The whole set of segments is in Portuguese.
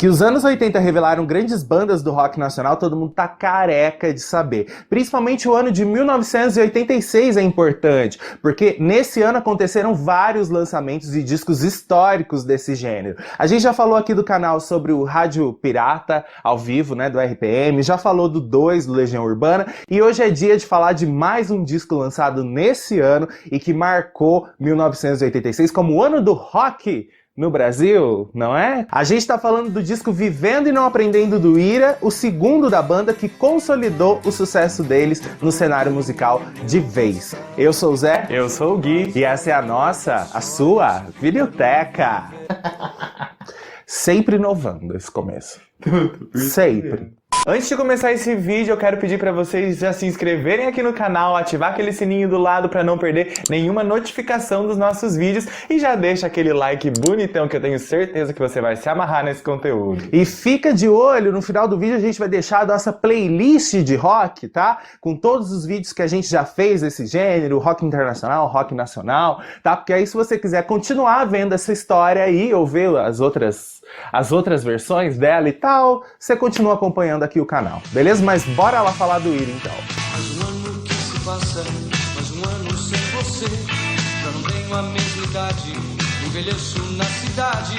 Que os anos 80 revelaram grandes bandas do rock nacional, todo mundo tá careca de saber. Principalmente o ano de 1986 é importante, porque nesse ano aconteceram vários lançamentos de discos históricos desse gênero. A gente já falou aqui do canal sobre o Rádio Pirata, ao vivo, né, do RPM, já falou do 2, do Legião Urbana, e hoje é dia de falar de mais um disco lançado nesse ano e que marcou 1986 como o ano do rock no Brasil, não é? A gente tá falando do disco Vivendo e Não Aprendendo do Ira, o segundo da banda que consolidou o sucesso deles no cenário musical de vez. Eu sou o Zé. Eu sou o Gui. E essa é a nossa, a sua, Videoteca. Sempre inovando esse começo. Sempre. Antes de começar esse vídeo, eu quero pedir para vocês já se inscreverem aqui no canal, ativar aquele sininho do lado para não perder nenhuma notificação dos nossos vídeos e já deixa aquele like bonitão que eu tenho certeza que você vai se amarrar nesse conteúdo. E fica de olho, no final do vídeo a gente vai deixar a nossa playlist de rock, tá? Com todos os vídeos que a gente já fez desse gênero, rock internacional, rock nacional, tá? Porque aí se você quiser continuar vendo essa história aí, ou ver as outras versões dela e tal, você continua acompanhando aqui o canal, beleza? Mas bora lá falar do Ira então. Mais um ano que se passa, mais um ano sem você. Já não tenho a mesma idade, envelheço na cidade.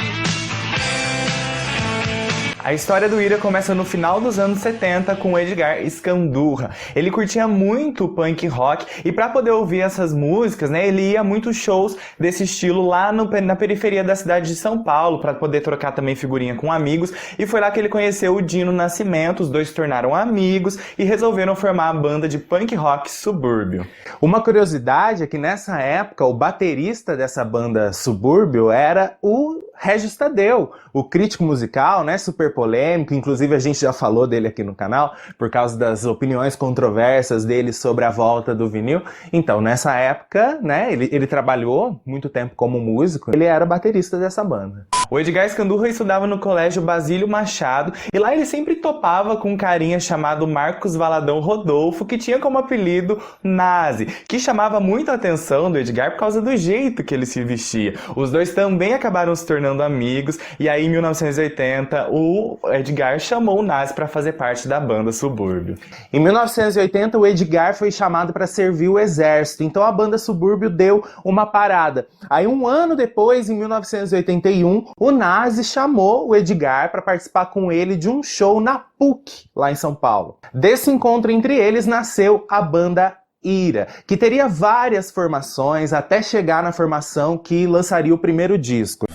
A história do Ira começa no final dos anos 70 com o Edgar Scandurra. Ele curtia muito punk rock e para poder ouvir essas músicas, né, ele ia a muitos shows desse estilo lá na periferia da cidade de São Paulo para poder trocar também figurinha com amigos, e foi lá que ele conheceu o Dino Nascimento. Os dois se tornaram amigos e resolveram formar a banda de punk rock Subúrbio. Uma curiosidade é que nessa época o baterista dessa banda Subúrbio era o Regis Tadeu, o crítico musical, né, super polêmico, inclusive a gente já falou dele aqui no canal, por causa das opiniões controversas dele sobre a volta do vinil. Então, nessa época, né, ele trabalhou muito tempo como músico, ele era baterista dessa banda. O Edgar Scandurra estudava no colégio Basílio Machado, e lá ele sempre topava com um carinha chamado Marcos Valadão Rodolfo, que tinha como apelido Nazi, que chamava muito a atenção do Edgar por causa do jeito que ele se vestia. Os dois também acabaram se tornando amigos, e aí em 1980 o Edgar chamou o Nazi para fazer parte da banda Subúrbio. Em 1980 o Edgar foi chamado para servir o exército, então a banda Subúrbio deu uma parada. Aí um ano depois, em 1981, o Nazi chamou o Edgar para participar com ele de um show na PUC, lá em São Paulo. Desse encontro entre eles nasceu a banda Ira, que teria várias formações até chegar na formação que lançaria o primeiro disco.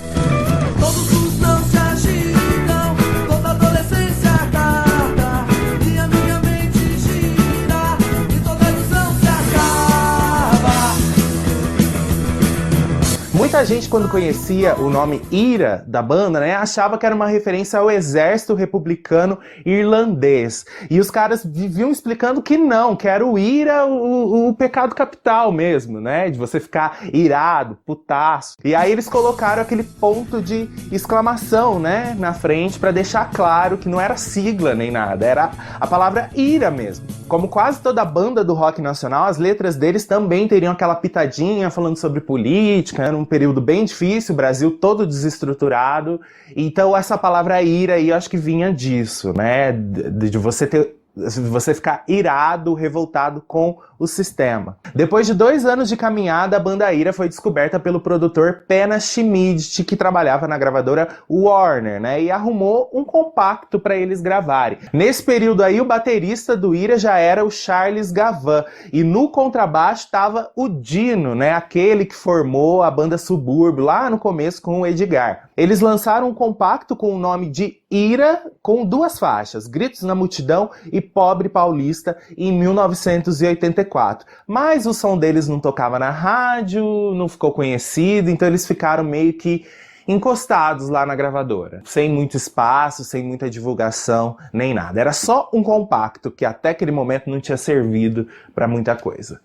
Todos os não se agitam, toda adolescência acaba, e a minha mente gira, e toda ilusão se acaba. Muita gente, quando conhecia o nome Ira da banda, né, achava que era uma referência ao exército republicano irlandês. E os caras viviam explicando que não, que era o Ira, o pecado capital mesmo, né, de você ficar irado, putaço. E aí eles colocaram aquele ponto de exclamação, né, na frente, para deixar claro que não era sigla nem nada, era a palavra Ira mesmo. Como quase toda banda do rock nacional, as letras deles também teriam aquela pitadinha falando sobre política. Era um período bem difícil, o Brasil todo desestruturado. Então essa palavra ira aí, eu acho que vinha disso, né? De você ficar irado, revoltado com o sistema. Depois de 2 anos de caminhada, a banda Ira foi descoberta pelo produtor Pena Schmidt, que trabalhava na gravadora Warner, né, e arrumou um compacto para eles gravarem. Nesse período aí, o baterista do Ira já era o Charles Gavan, e no contrabaixo estava o Dino, né, aquele que formou a banda Subúrbio lá no começo com o Edgar. Eles lançaram um compacto com o nome de Ira, com 2 faixas, Gritos na Multidão e Pobre Paulista, em 1984. Mas o som deles não tocava na rádio, não ficou conhecido, então eles ficaram meio que encostados lá na gravadora, sem muito espaço, sem muita divulgação, nem nada. Era só um compacto que até aquele momento não tinha servido para muita coisa.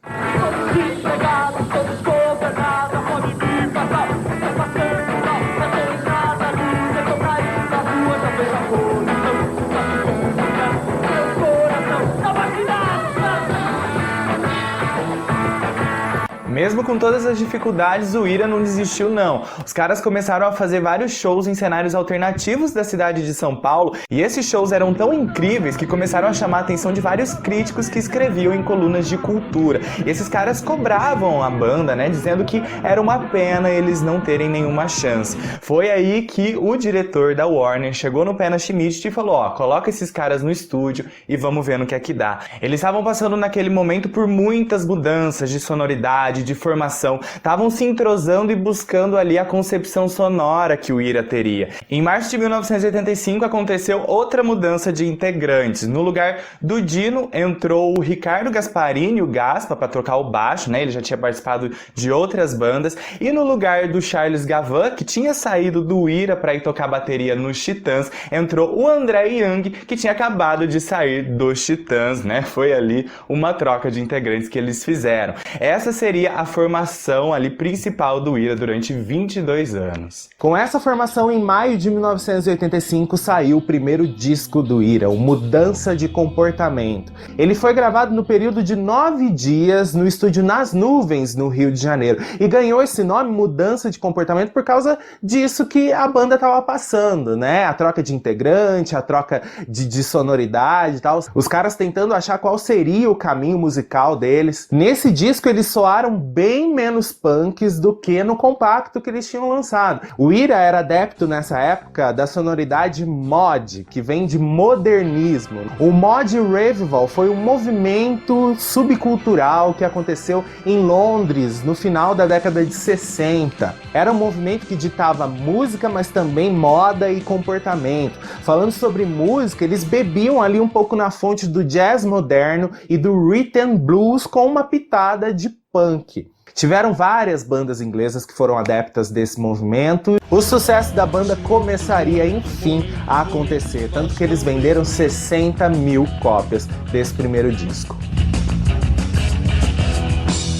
Mesmo com todas as dificuldades, o Ira não desistiu não. Os caras começaram a fazer vários shows em cenários alternativos da cidade de São Paulo, e esses shows eram tão incríveis que começaram a chamar a atenção de vários críticos que escreviam em colunas de cultura. E esses caras cobravam a banda, né, dizendo que era uma pena eles não terem nenhuma chance. Foi aí que o diretor da Warner chegou no Pena Schmidt e falou, ó, coloca esses caras no estúdio e vamos ver no que é que dá. Eles estavam passando naquele momento por muitas mudanças de sonoridade, de formação, estavam se entrosando e buscando ali a concepção sonora que o Ira teria. Em março de 1985 aconteceu outra mudança de integrantes. No lugar do Dino entrou o Ricardo Gasparini, o Gaspa, para tocar o baixo, né? Ele já tinha participado de outras bandas. E no lugar do Charles Gavan, que tinha saído do Ira para ir tocar bateria nos Titãs, entrou o André Young, que tinha acabado de sair dos Titãs, né? Foi ali uma troca de integrantes que eles fizeram. Essa seria a formação ali principal do Ira durante 22 anos. Com essa formação, em maio de 1985, saiu o primeiro disco do Ira, o Mudança de Comportamento. Ele foi gravado no período de 9 dias no estúdio Nas Nuvens, no Rio de Janeiro, e ganhou esse nome, Mudança de Comportamento, por causa disso que a banda estava passando, né? A troca de integrante, a troca de sonoridade e tal. Os caras tentando achar qual seria o caminho musical deles. Nesse disco, eles soaram bem menos punks do que no compacto que eles tinham lançado. O Ira era adepto nessa época da sonoridade mod, que vem de modernismo. O mod revival foi um movimento subcultural que aconteceu em Londres no final da década de 60. Era um movimento que ditava música, mas também moda e comportamento. Falando sobre música, eles bebiam ali um pouco na fonte do jazz moderno e do rhythm blues com uma pitada de punk. Tiveram várias bandas inglesas que foram adeptas desse movimento. O sucesso da banda começaria, enfim, a acontecer, tanto que eles venderam 60 mil cópias desse primeiro disco.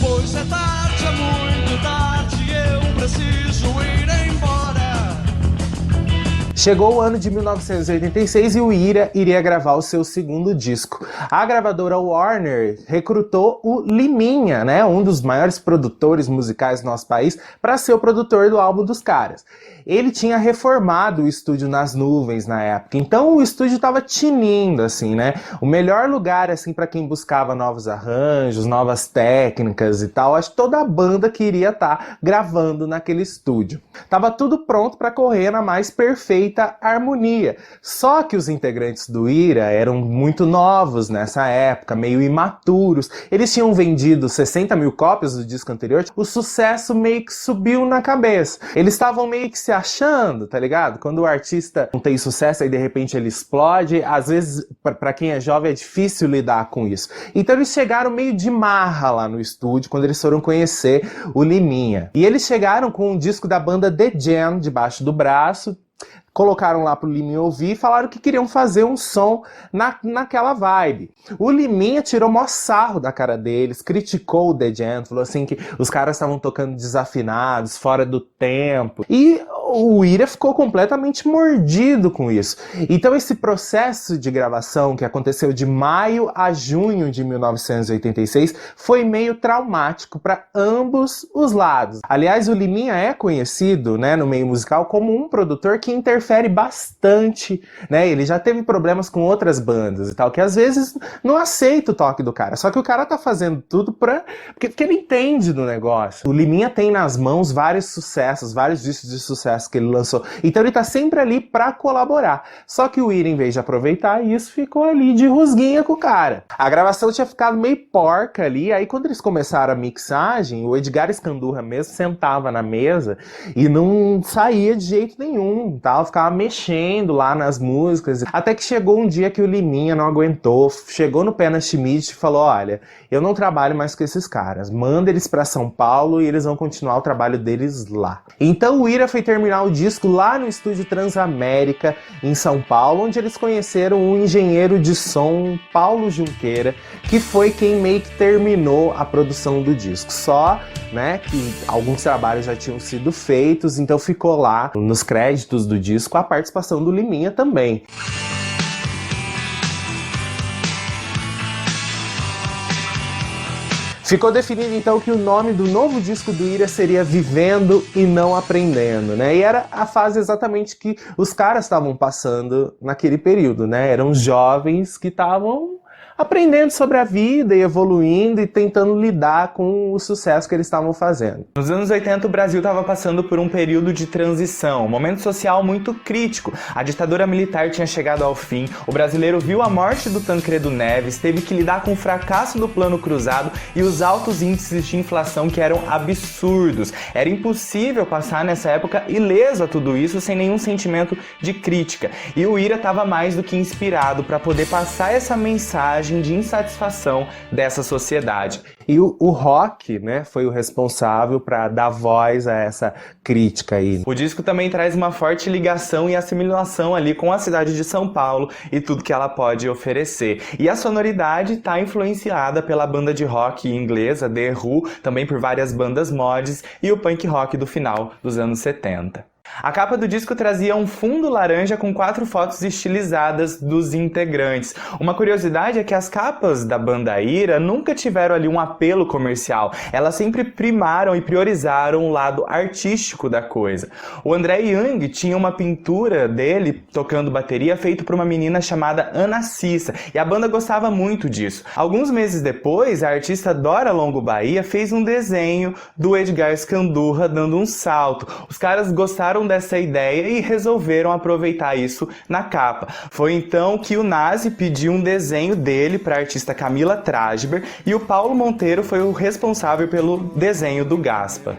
Pois é tarde, é muito tarde, eu preciso ir embora. Chegou o ano de 1986 e o Ira iria gravar o seu segundo disco. A gravadora Warner recrutou o Liminha, né, um dos maiores produtores musicais do nosso país, para ser o produtor do álbum dos caras. Ele tinha reformado o estúdio Nas Nuvens na época, então o estúdio estava tinindo, assim, né? O melhor lugar, assim, para quem buscava novos arranjos, novas técnicas e tal. Acho que toda a banda queria estar gravando naquele estúdio. Tava tudo pronto para correr na mais perfeita harmonia. Só que os integrantes do Ira eram muito novos nessa época, meio imaturos. Eles tinham vendido 60 mil cópias do disco anterior. O sucesso meio que subiu na cabeça. Eles estavam meio que se achando, tá ligado? Quando o artista não tem sucesso e de repente ele explode, às vezes, pra quem é jovem, é difícil lidar com isso. Então eles chegaram meio de marra lá no estúdio, quando eles foram conhecer o Liminha. E eles chegaram com um disco da banda The Jam debaixo do braço, colocaram lá pro Liminha ouvir e falaram que queriam fazer um som naquela vibe. O Liminha tirou mó sarro da cara deles, criticou o The Jam, falou assim que os caras estavam tocando desafinados, fora do tempo. E o Ira ficou completamente mordido com isso. Então esse processo de gravação que aconteceu de maio a junho de 1986 foi meio traumático para ambos os lados. Aliás, o Liminha é conhecido, né, no meio musical como um produtor que interfere bastante, né? Ele já teve problemas com outras bandas e tal, que às vezes não aceita o toque do cara. Só que o cara tá fazendo tudo porque ele entende do negócio. O Liminha tem nas mãos vários sucessos, vários discos de sucesso que ele lançou. Então ele tá sempre ali pra colaborar. Só que o Ira, em vez de aproveitar isso, ficou ali de rusguinha com o cara. A gravação tinha ficado meio porca ali. Aí quando eles começaram a mixagem, o Edgar Escandurra mesmo sentava na mesa e não saía de jeito nenhum, tal. Ficava mexendo lá nas músicas. Até que chegou um dia que o Liminha não aguentou, chegou no Pena Schmidt e falou: olha, eu não trabalho mais com esses caras. Manda eles pra São Paulo e eles vão continuar o trabalho deles lá. Então o Ira foi terminar o disco lá no estúdio Transamérica, em São Paulo, onde eles conheceram o engenheiro de som Paulo Junqueira, que foi quem meio que terminou a produção do disco. Só, né, que alguns trabalhos já tinham sido feitos, então ficou lá nos créditos do disco a participação do Liminha também. Ficou definido então que o nome do novo disco do Ira seria Vivendo e Não Aprendendo, né? E era a fase exatamente que os caras estavam passando naquele período, né? Eram jovens que estavam aprendendo sobre a vida e evoluindo e tentando lidar com o sucesso que eles estavam fazendo. Nos anos 80, o Brasil estava passando por um período de transição, um momento social muito crítico. A ditadura militar tinha chegado ao fim, o brasileiro viu a morte do Tancredo Neves, teve que lidar com o fracasso do Plano Cruzado e os altos índices de inflação que eram absurdos. Era impossível passar nessa época ileso a tudo isso sem nenhum sentimento de crítica. E o Ira estava mais do que inspirado para poder passar essa mensagem de insatisfação dessa sociedade. E o rock, né, foi o responsável para dar voz a essa crítica aí. O disco também traz uma forte ligação e assimilação ali com a cidade de São Paulo e tudo que ela pode oferecer. E a sonoridade está influenciada pela banda de rock inglesa The Who, também por várias bandas mods e o punk rock do final dos anos 70. A capa do disco trazia um fundo laranja com 4 fotos estilizadas dos integrantes. Uma curiosidade é que as capas da banda Ira nunca tiveram ali um apelo comercial. Elas sempre primaram e priorizaram o lado artístico da coisa. O André Young tinha uma pintura dele tocando bateria feito por uma menina chamada Ana Cissa, e a banda gostava muito disso. Alguns meses depois, a artista Dora Longo Bahia fez um desenho do Edgar Escandurra dando um salto. Os caras gostaram dessa ideia e resolveram aproveitar isso na capa. Foi então que o Nazi pediu um desenho dele para a artista Camila Trajber e o Paulo Monteiro foi o responsável pelo desenho do Gaspa.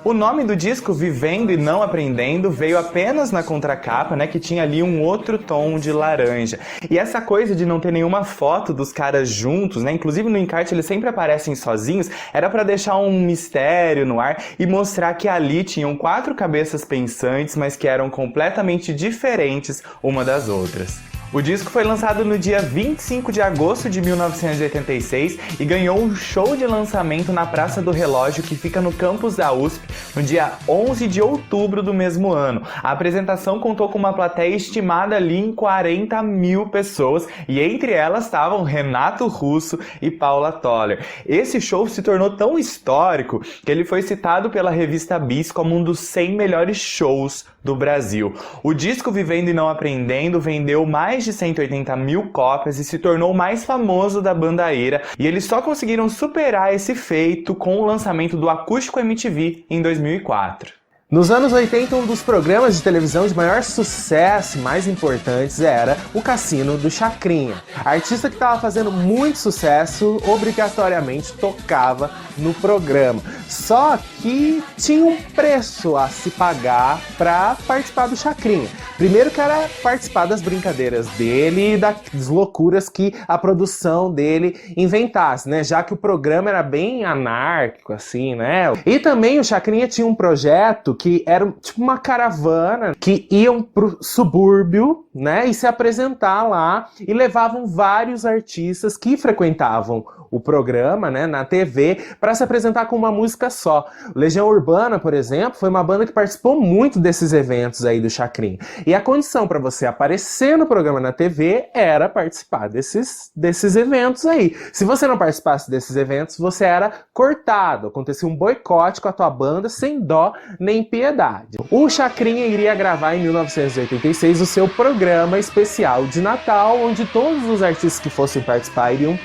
O nome do disco, Vivendo e Não Aprendendo, veio apenas na contracapa, né, que tinha ali um outro tom de laranja. E essa coisa de não ter nenhuma foto dos caras juntos, né, inclusive no encarte eles sempre aparecem sozinhos, era para deixar um mistério no ar e mostrar que ali tinham 4 cabeças pensantes, mas que eram completamente diferentes uma das outras. O disco foi lançado no dia 25 de agosto de 1986 e ganhou um show de lançamento na Praça do Relógio, que fica no campus da USP, no dia 11 de outubro do mesmo ano. A apresentação contou com uma plateia estimada ali em 40 mil pessoas e entre elas estavam Renato Russo e Paula Toller. Esse show se tornou tão histórico que ele foi citado pela revista Bis como um dos 100 melhores shows do Brasil. O disco Vivendo e Não Aprendendo vendeu mais de 180 mil cópias e se tornou o mais famoso da banda Ira, e eles só conseguiram superar esse feito com o lançamento do Acústico MTV em 2004. Nos anos 80, um dos programas de televisão de maior sucesso e mais importantes era o Cassino do Chacrinha. A artista que estava fazendo muito sucesso obrigatoriamente tocava no programa. Só que tinha um preço a se pagar para participar do Chacrinha. Primeiro que era participar das brincadeiras dele e das loucuras que a produção dele inventasse, né? Já que o programa era bem anárquico, assim, né? E também o Chacrinha tinha um projeto que era tipo uma caravana que iam pro subúrbio, né? E se apresentar lá e levavam vários artistas que frequentavam o programa, né, na TV, para se apresentar com uma música só. Legião Urbana, por exemplo, foi uma banda que participou muito desses eventos aí do Chacrinha. E a condição para você aparecer no programa na TV era participar desses eventos aí. Se você não participasse desses eventos, você era cortado. Acontecia um boicote com a tua banda sem dó nem piedade. O Chacrinha iria gravar em 1986 o seu programa especial de Natal, onde todos os artistas que fossem participar iriam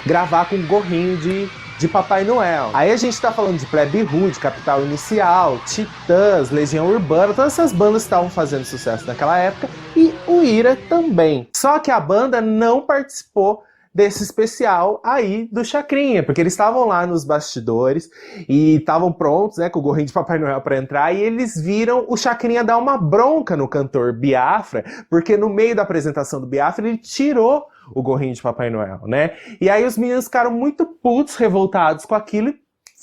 gravar com gorrinho de Papai Noel. Aí a gente tá falando de Plebe Rude, Capital Inicial, Titãs, Legião Urbana, todas essas bandas estavam fazendo sucesso naquela época e o Ira também. Só que a banda não participou desse especial aí do Chacrinha, porque eles estavam lá nos bastidores e estavam prontos, né, com o gorrinho de Papai Noel para entrar, e eles viram o Chacrinha dar uma bronca no cantor Biafra, porque no meio da apresentação do Biafra ele tirou o gorrinho de Papai Noel, né? E aí os meninos ficaram muito putos, revoltados com aquilo e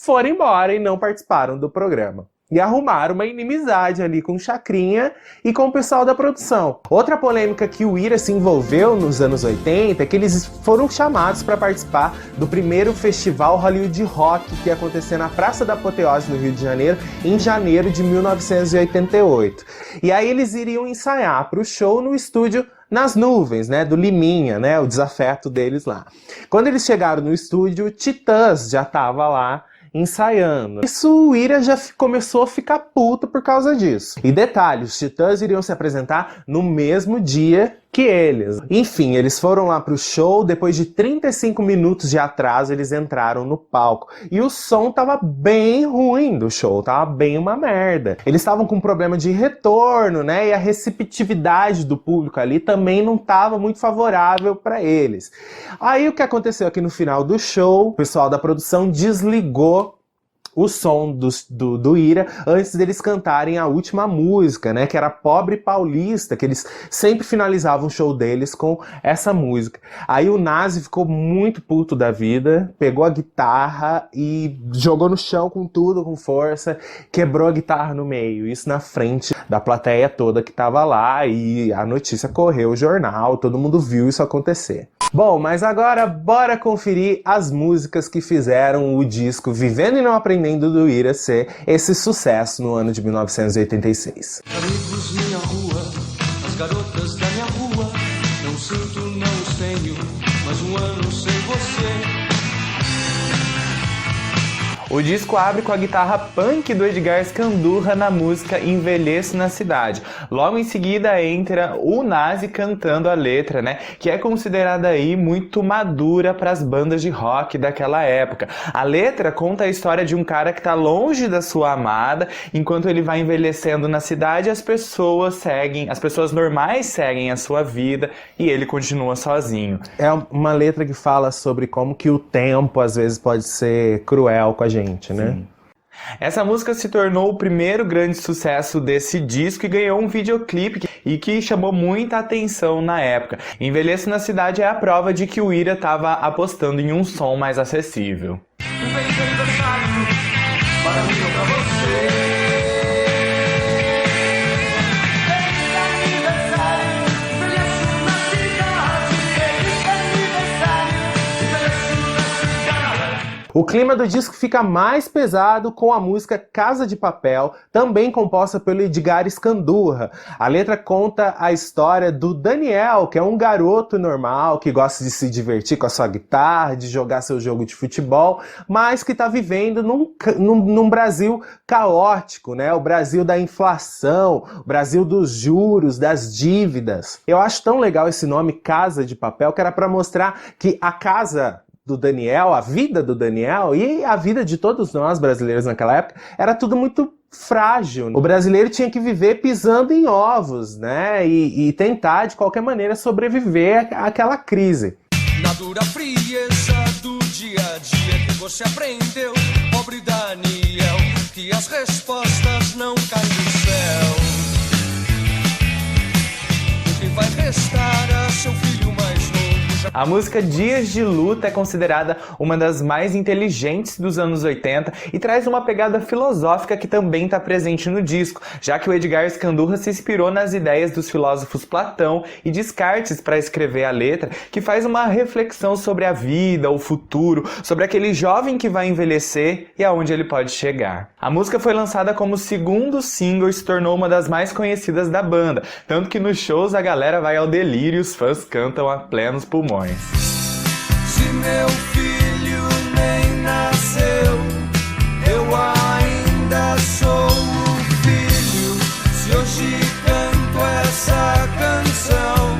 foram embora e não participaram do programa. e arrumaram uma inimizade ali com o Chacrinha e com o pessoal da produção. Outra polêmica que o Ira se envolveu nos anos 80 é que eles foram chamados para participar do primeiro festival Hollywood Rock que ia acontecer na Praça da Apoteose, no Rio de Janeiro, em janeiro de 1988. E aí eles iriam ensaiar para o show no estúdio Nas Nuvens, né, do Liminha, né, o desafeto deles lá. Quando eles chegaram no estúdio, o Titãs já tava lá ensaiando. Isso, o Ira já começou a ficar puto por causa disso. E detalhe, os Titãs iriam se apresentar no mesmo dia que eles. Enfim, eles foram lá pro show, depois de 35 minutos de atraso, eles entraram no palco. E o som tava bem ruim do show, tava bem uma merda. Eles estavam com problema de retorno, né? E a receptividade do público ali também não tava muito favorável para eles. Aí o que aconteceu aqui no final do show, o pessoal da produção desligou o som do Ira antes deles cantarem a última música, né, que era Pobre Paulista, que eles sempre finalizavam o show deles com essa música. Aí o Nazi ficou muito puto da vida, pegou a guitarra e jogou no chão com tudo, com força, quebrou a guitarra no meio, isso na frente da plateia toda que tava lá, e a notícia correu o jornal, todo mundo viu isso acontecer. Bom, mas agora bora conferir as músicas que fizeram o disco Vivendo e Não Aprendendo do Ira ser esse sucesso no ano de 1986. Amigos, minha rua, as garotas da minha rua, não sinto, não os tenho, mas um ano sem você. O disco abre com a guitarra punk do Edgar Scandurra na música Envelheço na Cidade. Logo em seguida entra o Nazi cantando a letra, né? Que é considerada aí muito madura para as bandas de rock daquela época. A letra conta a história de um cara que tá longe da sua amada, enquanto ele vai envelhecendo na cidade, as pessoas normais seguem a sua vida e ele continua sozinho. É uma letra que fala sobre como que o tempo às vezes pode ser cruel com a gente. Né? Sim. Essa música se tornou o primeiro grande sucesso desse disco e ganhou um videoclipe que chamou muita atenção na época. Envelheço na Cidade é a prova de que o Ira estava apostando em um som mais acessível. Um feliz aniversário para mim ou para você. O clima do disco fica mais pesado com a música Casa de Papel, também composta pelo Edgar Scandurra. A letra conta a história do Daniel, que é um garoto normal, que gosta de se divertir com a sua guitarra, de jogar seu jogo de futebol, mas que está vivendo num Brasil caótico, né? O Brasil da inflação, o Brasil dos juros, das dívidas. Eu acho tão legal esse nome Casa de Papel, que era para mostrar que a casa do Daniel, a vida do Daniel e a vida de todos nós brasileiros naquela época era tudo muito frágil. O brasileiro tinha que viver pisando em ovos, né? E tentar de qualquer maneira sobreviver àquela crise. Na dura frieza do dia a dia que você aprendeu, pobre Daniel, que as respostas não caem do céu. O que vai restar a seu filho mais novo? A música Dias de Luta é considerada uma das mais inteligentes dos anos 80 e traz uma pegada filosófica que também está presente no disco, já que o Edgar Scandurra se inspirou nas ideias dos filósofos Platão e Descartes para escrever a letra, que faz uma reflexão sobre a vida, o futuro, sobre aquele jovem que vai envelhecer e aonde ele pode chegar. A música foi lançada como segundo single e se tornou uma das mais conhecidas da banda, tanto que nos shows a galera vai ao delírio e os fãs cantam a plenos pulmões. Se meu filho nem nasceu, eu ainda sou o filho. Se hoje canto essa canção,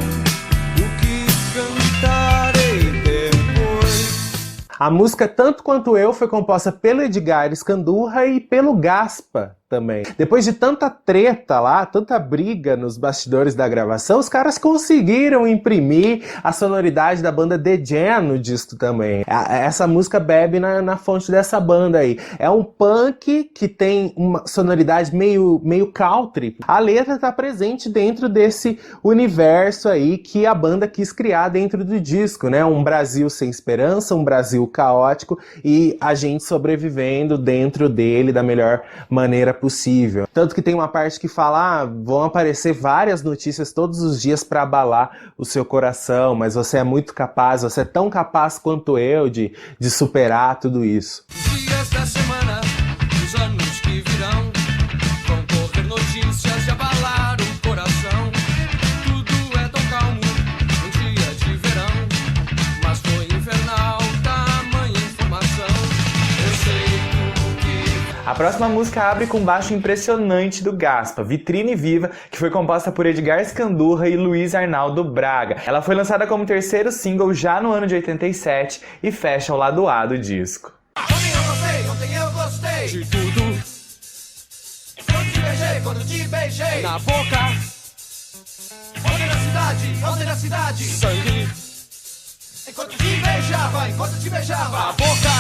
o que cantarei depois? A música Tanto Quanto Eu foi composta pelo Edgar Scandurra e pelo Gaspa também. Depois de tanta treta lá, tanta briga nos bastidores da gravação, os caras conseguiram imprimir a sonoridade da banda The Jam no disco também. Essa música bebe na fonte dessa banda aí. É um punk que tem uma sonoridade meio country. A letra tá presente dentro desse universo aí que a banda quis criar dentro do disco, né? Um Brasil sem esperança, um Brasil caótico e a gente sobrevivendo dentro dele da melhor maneira possível. Tanto que tem uma parte que fala, vão aparecer várias notícias todos os dias para abalar o seu coração, mas você é muito capaz, você é tão capaz quanto eu de superar tudo isso. Dias da semana, os anos que virão, vão correr notícias de abalar o coração. Tudo é tão calmo, um dia de verão, mas foi infernal, tamanha informação. Eu sei tudo que... A próxima música abre com um baixo impressionante do Gaspa, Vitrine Viva, que foi composta por Edgar Scandurra e Luiz Arnaldo Braga. Ela foi lançada como terceiro single já no ano de 87 e fecha o lado A do disco. Ontem eu gostei de tudo. Quando te beijei na boca. Ontem na cidade, sangue. Enquanto te beijava a boca.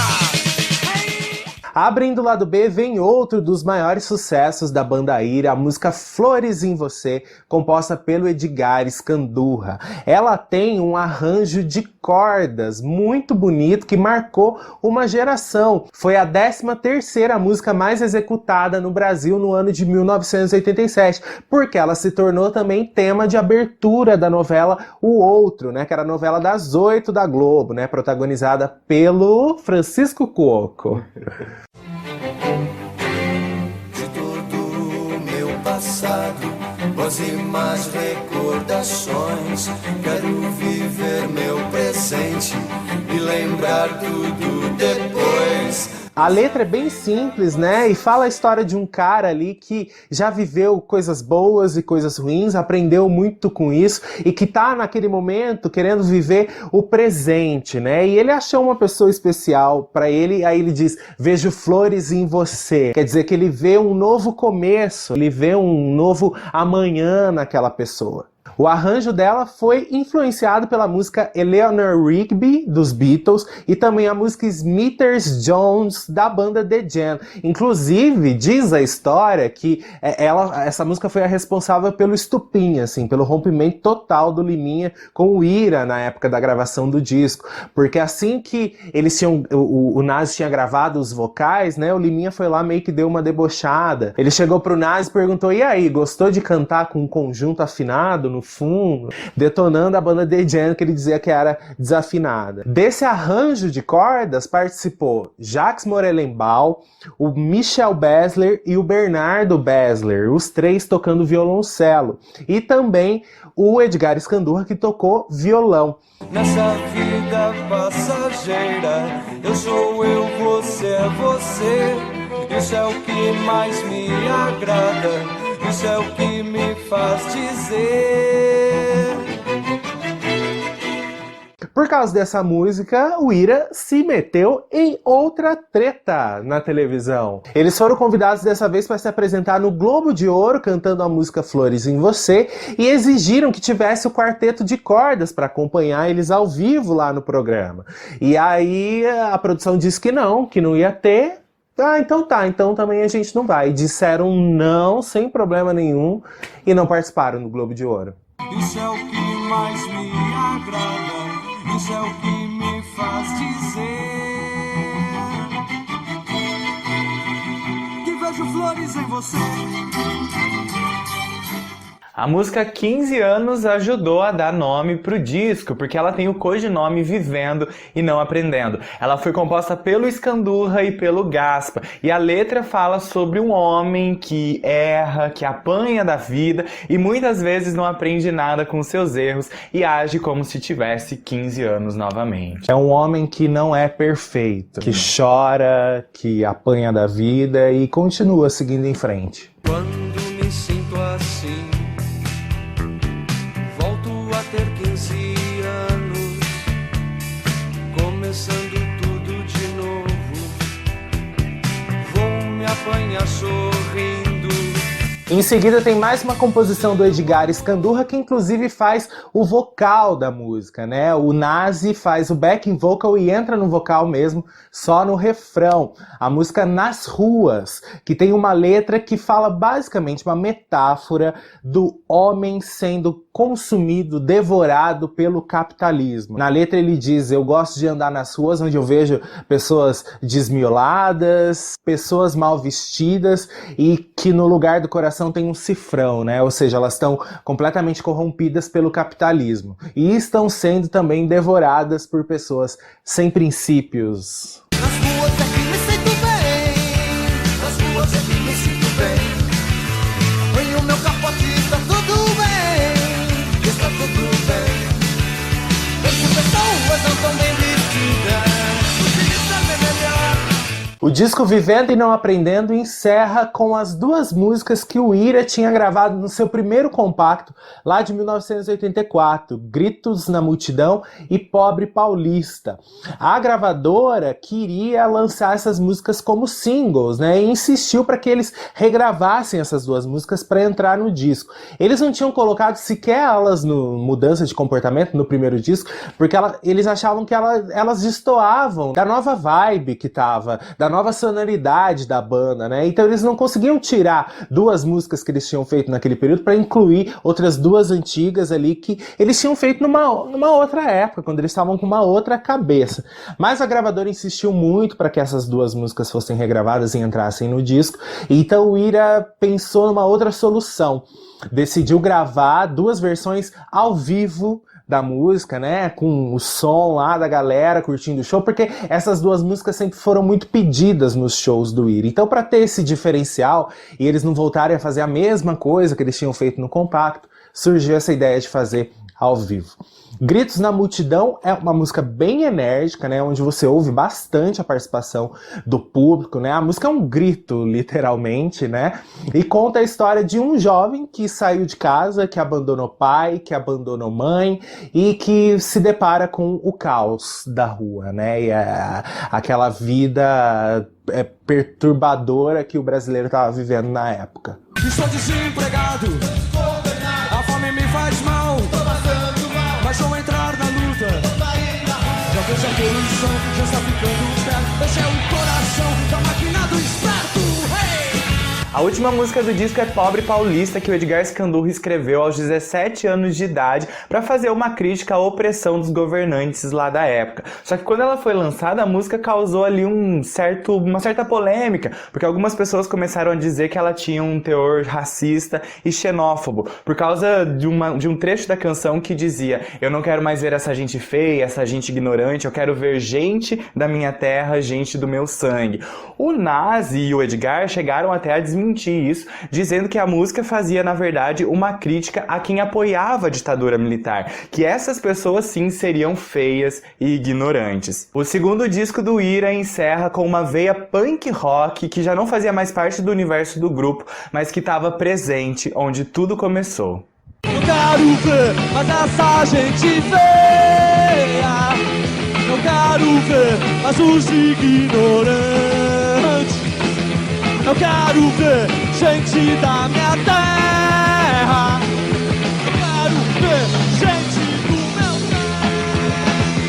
Abrindo o lado B, vem outro dos maiores sucessos da banda Ira, a música Flores em Você, composta pelo Edgar Scandurra. Ela tem um arranjo de cordas muito bonito que marcou uma geração. Foi a 13ª música mais executada no Brasil no ano de 1987, porque ela se tornou também tema de abertura da novela O Outro, né, que era a novela das 8 da Globo, né, protagonizada pelo Francisco Cuoco. De todo o meu passado, boas e más recordações. Quero viver meu presente e lembrar tudo depois. A letra é bem simples, né? E fala a história de um cara ali que já viveu coisas boas e coisas ruins, aprendeu muito com isso e que tá naquele momento querendo viver o presente, né? E ele achou uma pessoa especial pra ele, aí ele diz, vejo flores em você. Quer dizer que ele vê um novo começo, ele vê um novo amanhã naquela pessoa. O arranjo dela foi influenciado pela música Eleanor Rigby, dos Beatles, e também a música Smithers Jones, da banda The Jam. Inclusive, diz a história que essa música foi a responsável pelo estupim, assim, pelo rompimento total do Liminha com o Ira na época da gravação do disco. Porque assim que eles tinham, o Nas tinha gravado os vocais, né, o Liminha foi lá meio que deu uma debochada. Ele chegou pro Nas e perguntou, e aí, gostou de cantar com um conjunto afinado no fundo, detonando a banda The Jam, que ele dizia que era desafinada. Desse arranjo de cordas participou Jacques Morelenbaum, o Michel Basler e o Bernardo Basler, os três tocando violoncelo, e também o Edgar Scandurra, que tocou violão. Nessa vida passageira, eu sou eu, você é você. Isso é o que mais me agrada. Isso é o que me faz dizer. Por causa dessa música, o Ira se meteu em outra treta na televisão. Eles foram convidados dessa vez para se apresentar no Globo de Ouro, cantando a música Flores em Você, e exigiram que tivesse o quarteto de cordas para acompanhar eles ao vivo lá no programa. E aí a produção disse que não ia ter. Ah, então tá, então também a gente não vai. Disseram não, sem problema nenhum, e não participaram do Globo de Ouro. Isso é o que mais me agrada, isso é o que me faz dizer que vejo flores em você. A música 15 anos ajudou a dar nome pro disco, porque ela tem o codinome Vivendo e Não Aprendendo. Ela foi composta pelo Scandurra e pelo Gaspa, e a letra fala sobre um homem que erra, que apanha da vida e muitas vezes não aprende nada com seus erros e age como se tivesse 15 anos novamente. É um homem que não é perfeito, que chora, que apanha da vida e continua seguindo em frente. Quando me sinto assim, ter 15 anos, começando tudo de novo. Vou me apanhar sorrindo, Em seguida tem mais uma composição do Edgar Scandurra, que inclusive faz o vocal da música, né? O Nazi faz o backing vocal e entra no vocal mesmo, só no refrão. A música Nas Ruas, que tem uma letra que fala basicamente uma metáfora do homem sendo consumido, devorado pelo capitalismo. Na letra ele diz: eu gosto de andar nas ruas onde eu vejo pessoas desmioladas, pessoas mal vestidas e que no lugar do coração tem um cifrão, né? Ou seja, elas estão completamente corrompidas pelo capitalismo e estão sendo também devoradas por pessoas sem princípios. Nas ruas é que me sinto bem, nas ruas é que me sinto bem. Põe o meu capote, está tudo bem, está tudo bem. Vejo pessoas não tão bem vestidas, podia saber melhor. O disco Vivendo e Não Aprendendo encerra com as duas músicas que o Ira tinha gravado no seu primeiro compacto, lá de 1984, Gritos na Multidão e Pobre Paulista. A gravadora queria lançar essas músicas como singles, né, e insistiu para que eles regravassem essas duas músicas para entrar no disco. Eles não tinham colocado sequer elas no Mudança de Comportamento, no primeiro disco, porque eles achavam que elas destoavam da nova vibe que tava, da nova sonoridade da banda, né? Então eles não conseguiam tirar duas músicas que eles tinham feito naquele período para incluir outras duas antigas ali que eles tinham feito numa outra época, quando eles estavam com uma outra cabeça. Mas a gravadora insistiu muito para que essas duas músicas fossem regravadas e entrassem no disco, então o Ira pensou numa outra solução. Decidiu gravar duas versões ao vivo da música, né, com o som lá da galera curtindo o show, porque essas duas músicas sempre foram muito pedidas nos shows do Ira. Então, para ter esse diferencial e eles não voltarem a fazer a mesma coisa que eles tinham feito no compacto, surgiu essa ideia de fazer ao vivo. Gritos na Multidão é uma música bem enérgica, né, onde você ouve bastante a participação do público, né? A música é um grito, literalmente, né? E conta a história de um jovem que saiu de casa, que abandonou pai, que abandonou mãe e que se depara com o caos da rua, né? E aquela vida perturbadora que o brasileiro estava vivendo na época. Estou desempregado, a fome me faz mal, mas vou entrar na luta. Já vejo a poluição, já está ficando perto. Esse é o coração da máquina do esperto. Hey! A última música do disco é Pobre Paulista, que o Edgar Scandurra escreveu aos 17 anos de idade para fazer uma crítica à opressão dos governantes lá da época. Só que quando ela foi lançada, a música causou ali uma certa polêmica, porque algumas pessoas começaram a dizer que ela tinha um teor racista e xenófobo, por causa de um trecho da canção que dizia: eu não quero mais ver essa gente feia, essa gente ignorante, eu quero ver gente da minha terra, gente do meu sangue. O Nazi e o Edgar chegaram até a desmentir isso, dizendo que a música fazia, na verdade, uma crítica a quem apoiava a ditadura militar, que essas pessoas sim seriam feias e ignorantes. O segundo disco do Ira encerra com uma veia punk rock que já não fazia mais parte do universo do grupo, mas que estava presente onde tudo começou. Não quero ver mais essa gente feia, não quero ver mais os ignorantes. Eu quero ver gente da minha terra. Eu quero ver gente do meu tempo.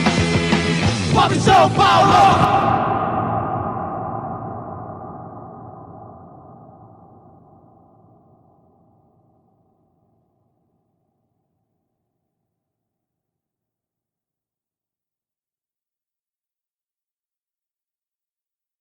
Pobre São Paulo!